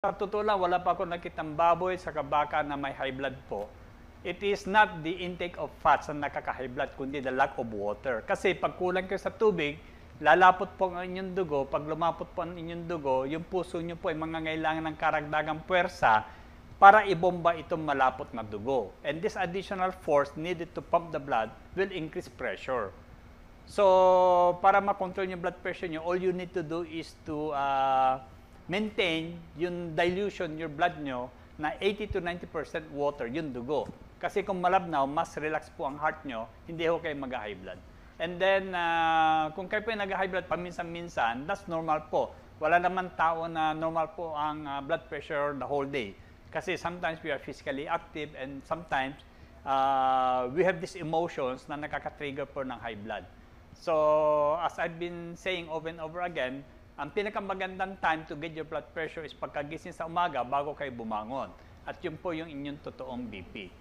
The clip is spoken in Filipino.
Sa totoo lang, wala pa ako nakitang baboy sa baka na may high blood po. It is not the intake of fats na nakaka-high blood, kundi the lack of water. Kasi pag kulang kayo sa tubig, lalapot po ang inyong dugo. Pag lumapot po ang inyong dugo, yung puso nyo po ay mangangailangan ng karagdagang puwersa para ibomba itong malapot na dugo. And this additional force needed to pump the blood will increase pressure. So, para makontrol yung blood pressure nyo, all you need to do is to maintain yung dilution, your blood nyo, na 80 to 90% water, yung dugo. Kasi kung malabnaw, mas relax po ang heart nyo, hindi ho kayo mag-high blood. And then, kung kayo po yung nag-high blood paminsan-minsan, that's normal po. Wala naman tao na normal po ang blood pressure the whole day. Kasi sometimes we are physically active and sometimes we have these emotions na nakaka-trigger po ng high blood. So, as I've been saying over and over again, ang pinakamagandang time to get your blood pressure is pagkagising sa umaga bago kayo bumangon. At yun po yung inyong totoong BP.